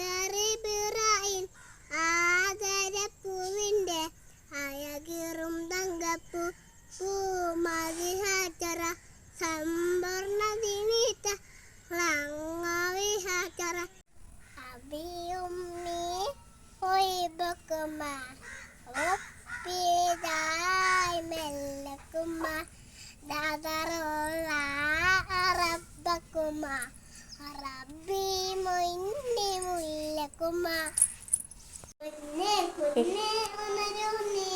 ദൂതറിബിറായിൻ ആദരപ്പൂവിൻ്റെ അഴകേറും തങ്കപ്പൂ പൂമതി ഹാജറ സമ്പൂർണ്ണ ദിനീത്ത ഹാജറ അബിയുമ്മി ഒയ്ബക്കുമ ഒപ്പിതായി മെല്ലക്കുമ ദാദറുള്ള അറബക്കുമ റബ്ബി മൊയിന്നി മുല്ലക്കുമ കുഞ്ഞെ കുഞ്ഞെ ഉണരുന്നേ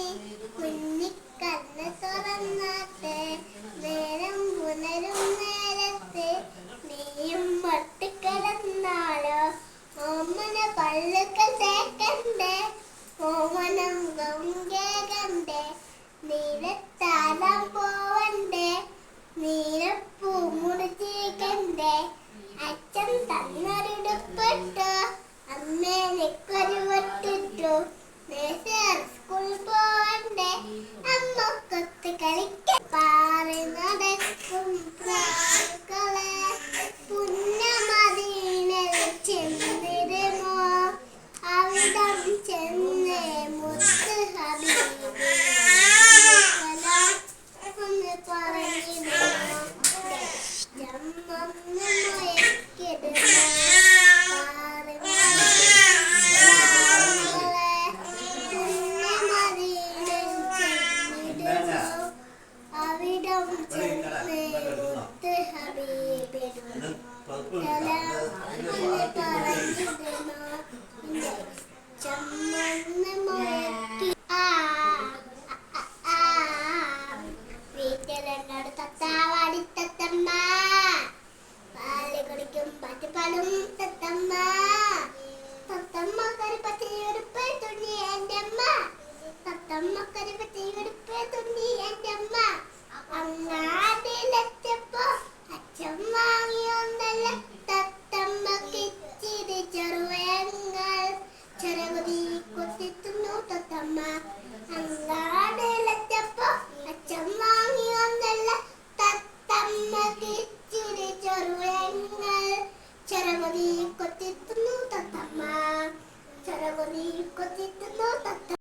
കുഞ്ഞിക്കണ്ണ് തുറന്നാട്ടെ നേരം പുണരും നേരത്തെ നീയും പൊട്ടിക്കിടന്നാലോ ഓമന പള്ളുക്കൾ തേക്കണ്ടേ ഓമനം ഗംഗേകണ്ടേ നീലത്താലം പോവണ്ടേ നീലപ്പൂ മുടിച്ചേക്കണ്ടേ അച്ഛൻ തന്നൊരിടപ്പെട്ടു അമ്മേ നിക്കൊരു വട്ടിട്ടു സ്കൂൾ പോവണ്ടേ അമ്മ കൊത്ത് കളിക്ക പാറി നടക്കും പ്രാക്കളെ പുണ്യമദീനയിൽ ചെന്നിരുമോ അവിടം ചെന്നേ മുത്ത് ഹബീബ് ഒന്ന് പറഞ്ഞിരുമോ ജമ്മൊന്ന് മുയക്കിടുമോ അവിടം ചെന്നേ മുത്ത് ഹബീബിനു പറഞ്ഞിരുമോ